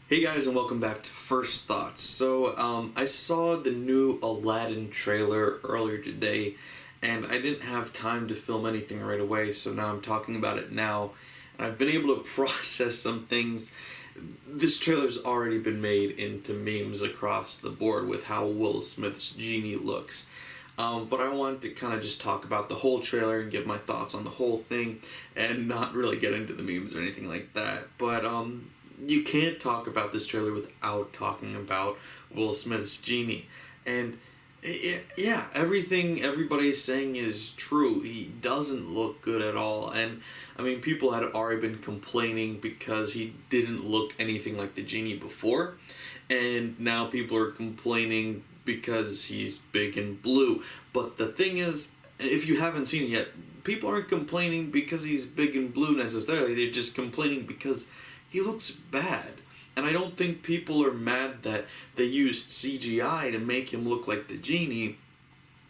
Hey guys, and welcome back to First Thoughts. I saw the new Aladdin trailer earlier today, and I didn't have time to film anything right away, so now I'm talking about it now. And I've been able to process some things. This trailer's already been made into memes across the board with how Will Smith's genie looks. But I wanted to kind of just talk about the whole trailer and give my thoughts on the whole thing, and not really get into the memes or anything like that. But you can't talk about this trailer without talking about Will Smith's genie. And yeah, everything everybody's saying is true. He doesn't look good at all. And I mean, people had already been complaining because he didn't look anything like the genie before. And now people are complaining because he's big and blue. But the thing is, if you haven't seen it yet, people aren't complaining because he's big and blue necessarily. They're just complaining because he looks bad. And I don't think people are mad that they used CGI to make him look like the genie.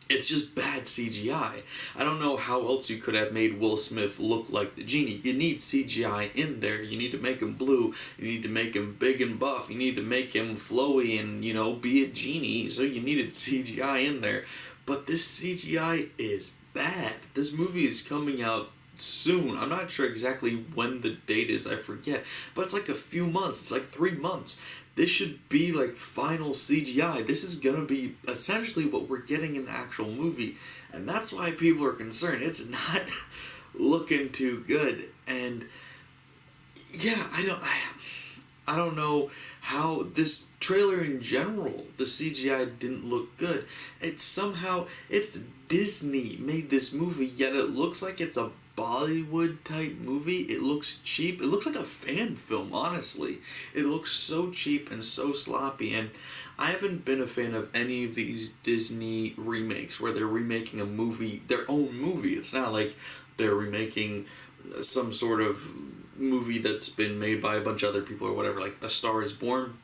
It's just bad CGI. I don't know how else you could have made Will Smith look like the genie. You need CGI in there. You need to make him blue. You need to make him big and buff. You need to make him flowy and, be a genie. So you needed CGI in there. But this CGI is bad. This movie is coming out soon. I'm not sure exactly when the date is, I forget, but it's like a few months. It's like 3 months. This should be like final CGI. This is gonna be essentially what we're getting in the actual movie, and that's why people are concerned. It's not looking too good. And yeah, I don't know how this trailer in general, the CGI didn't look good. It's Disney made this movie, yet it looks like it's a Bollywood type movie. It looks cheap. It looks like a fan film, honestly. It looks so cheap and so sloppy, and I haven't been a fan of any of these Disney remakes where they're remaking a movie, their own movie. It's not like they're remaking some sort of movie that's been made by a bunch of other people or whatever, like A Star is Born.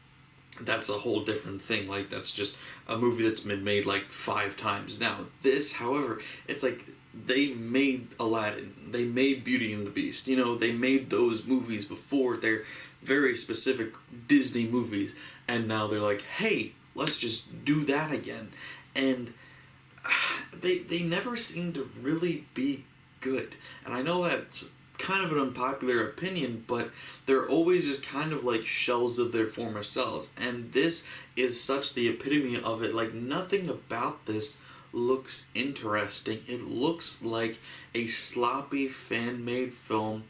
That's a whole different thing. Like, that's just a movie that's been made like 5 times now. This, however, it's like they made Aladdin, they made Beauty and the Beast, they made those movies before. They're very specific Disney movies, and now they're like, hey, let's just do that again. And they never seem to really be good. And I know that's kind of an unpopular opinion, but they're always just kind of like shells of their former selves. And this is such the epitome of it. Like, nothing about this looks interesting. It looks like a sloppy fan-made film.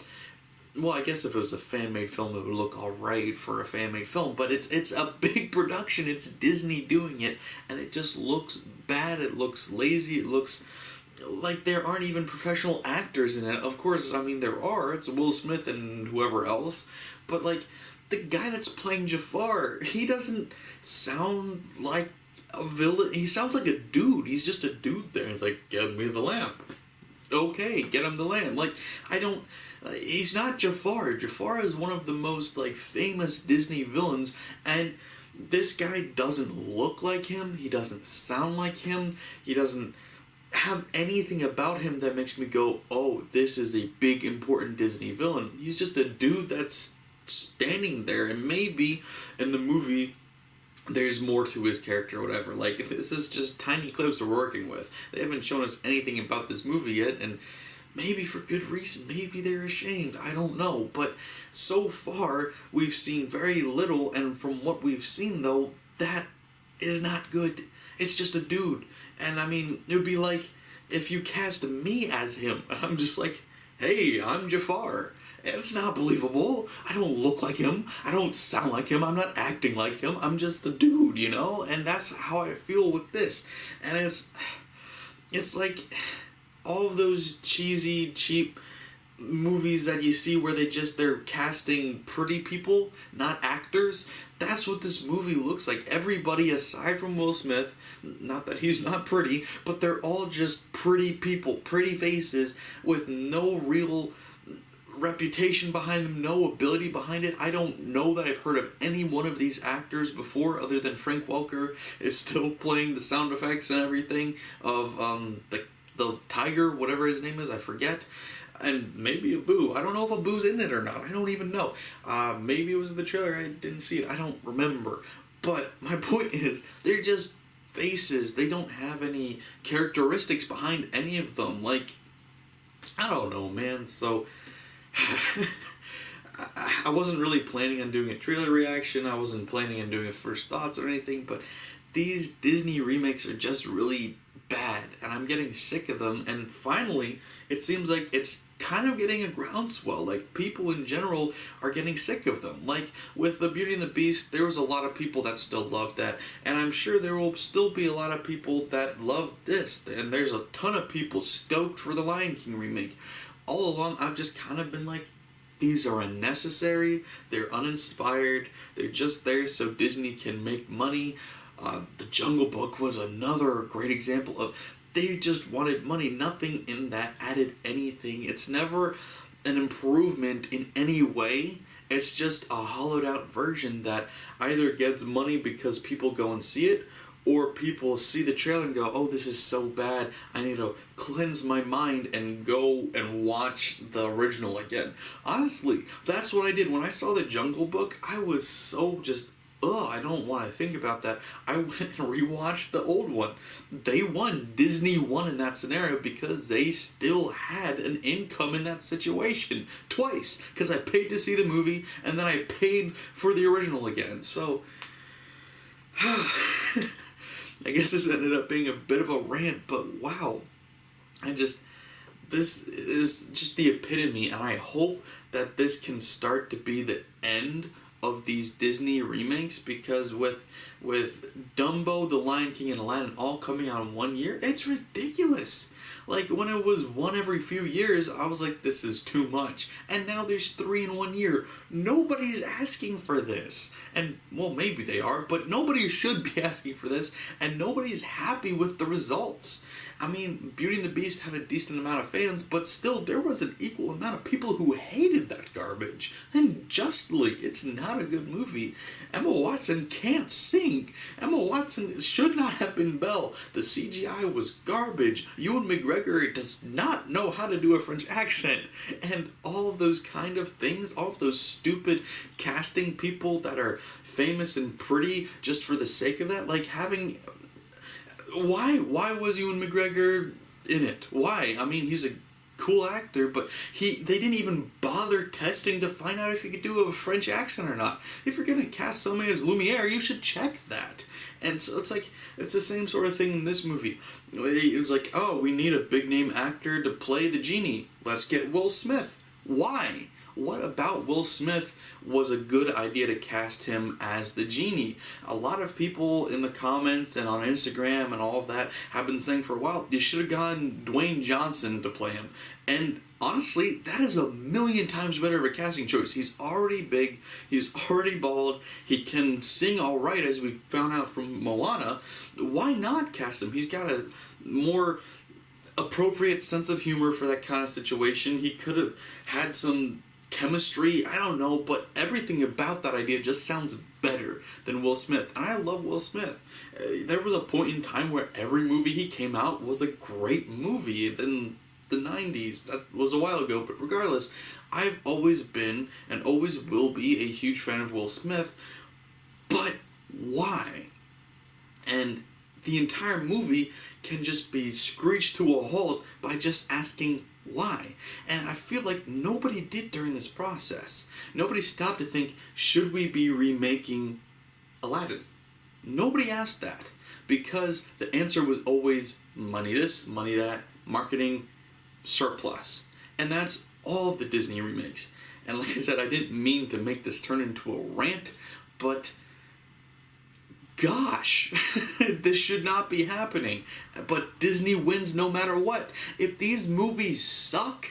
Well, I guess if it was a fan-made film, it would look alright for a fan-made film, but it's a big production. It's Disney doing it, and it just looks bad. It looks lazy. It looks like there aren't even professional actors in it. Of course, I mean, there are. It's Will Smith and whoever else, but like, the guy that's playing Jafar, he doesn't sound like a villain. He sounds like a dude. He's just a dude there. He's like, get me the lamp. Okay, get him the lamp. Like, he's not Jafar. Jafar is one of the most, like, famous Disney villains, and this guy doesn't look like him. He doesn't sound like him. He doesn't have anything about him that makes me go, oh, this is a big, important Disney villain. He's just a dude that's standing there, and maybe in the movie there's more to his character or whatever. Like, this is just tiny clips we're working with. They haven't shown us anything about this movie yet, and maybe for good reason. Maybe they're ashamed. I don't know. But so far, we've seen very little, and from what we've seen, though, that is not good. It's just a dude. And I mean, it would be like if you cast me as him. I'm just like, hey, I'm Jafar. It's not believable. I don't look like him. I don't sound like him. I'm not acting like him. I'm just a dude, And that's how I feel with this. And it's like all of those cheesy, cheap movies that you see where they're casting pretty people, not actors. That's what this movie looks like. Everybody aside from Will Smith, not that he's not pretty, but they're all just pretty people, pretty faces with no real reputation behind them, no ability behind it. I don't know that I've heard of any one of these actors before, other than Frank Welker is still playing the sound effects and everything of the tiger, whatever his name is, I forget. and maybe Abu. I don't know if Abu's in it or not. I don't even know. Maybe it was in the trailer. I didn't see it. I don't remember. But my point is, they're just faces. They don't have any characteristics behind any of them. Like, I don't know, man. So, I wasn't really planning on doing a trailer reaction. I wasn't planning on doing a first thoughts or anything. But these Disney remakes are just really bad. And I'm getting sick of them. And finally, it seems like it's kind of getting a groundswell. Like, people in general are getting sick of them. Like, with The Beauty and the Beast, there was a lot of people that still loved that, and I'm sure there will still be a lot of people that love this, and there's a ton of people stoked for the Lion King remake. All along, I've just kind of been like, these are unnecessary, they're uninspired, they're just there so Disney can make money. The Jungle Book was another great example of they just wanted money. Nothing in that added anything. It's never an improvement in any way. It's just a hollowed out version that either gets money because people go and see it, or people see the trailer and go, oh, this is so bad, I need to cleanse my mind and go and watch the original again. Honestly, that's what I did. When I saw the Jungle Book, I was so just, I don't want to think about that. I went and rewatched the old one. They won. Disney won in that scenario because they still had an income in that situation. Twice. Because I paid to see the movie, and then I paid for the original again. So, I guess this ended up being a bit of a rant, but wow. This is just the epitome, and I hope that this can start to be the end of these Disney remakes, because with Dumbo, The Lion King, and Aladdin all coming out in 1 year, it's ridiculous. Like, when it was one every few years, I was like, this is too much. And now there's 3 in 1 year. Nobody's asking for this. And, well, maybe they are, but nobody should be asking for this, and nobody's happy with the results. I mean, Beauty and the Beast had a decent amount of fans, but still, there was an equal amount of people who hated that garbage. And justly, it's not a good movie. Emma Watson can't sing. Emma Watson should not have been Belle. The CGI was garbage. Ewan McGregor does not know how to do a French accent. And all of those kind of things, all of those stupid casting people that are famous and pretty just for the sake of that, like having... Why was Ewan McGregor in it? Why? I mean, he's a cool actor, but they didn't even bother testing to find out if he could do a French accent or not. If you're gonna cast somebody as Lumiere, you should check that. And so it's like, it's the same sort of thing in this movie. It was like, oh, we need a big name actor to play the genie. Let's get Will Smith. Why? What about Will Smith was a good idea to cast him as the genie? A lot of people in the comments and on Instagram and all of that have been saying for a while, you should have gotten Dwayne Johnson to play him. And honestly, that is a million times better of a casting choice. He's already big, he's already bald, he can sing all right, as we found out from Moana. Why not cast him? He's got a more appropriate sense of humor for that kind of situation. He could have had some chemistry, I don't know, but everything about that idea just sounds better than Will Smith. And I love Will Smith. There was a point in time where every movie he came out was a great movie. In the 90s, that was a while ago, but regardless, I've always been and always will be a huge fan of Will Smith. But why? And the entire movie can just be screeched to a halt by just asking why. And I feel like nobody did during this process. Nobody stopped to think, should we be remaking Aladdin? Nobody asked that, because the answer was always money this, money that, marketing, surplus. And that's all of the Disney remakes. And like I said, I didn't mean to make this turn into a rant, but gosh, this should not be happening. But Disney wins no matter what. If these movies suck,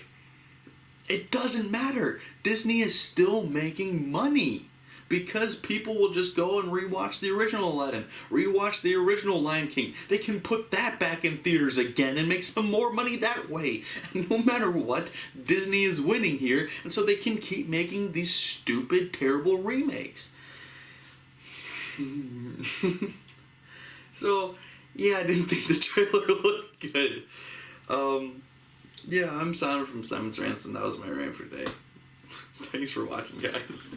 it doesn't matter. Disney is still making money, because people will just go and rewatch the original Aladdin, rewatch the original Lion King. They can put that back in theaters again and make some more money that way. And no matter what, Disney is winning here, and so they can keep making these stupid, terrible remakes. So, yeah, I didn't think the trailer looked good. Yeah, I'm Simon from Simon's Rants, and that was my rant for today. Thanks for watching, guys.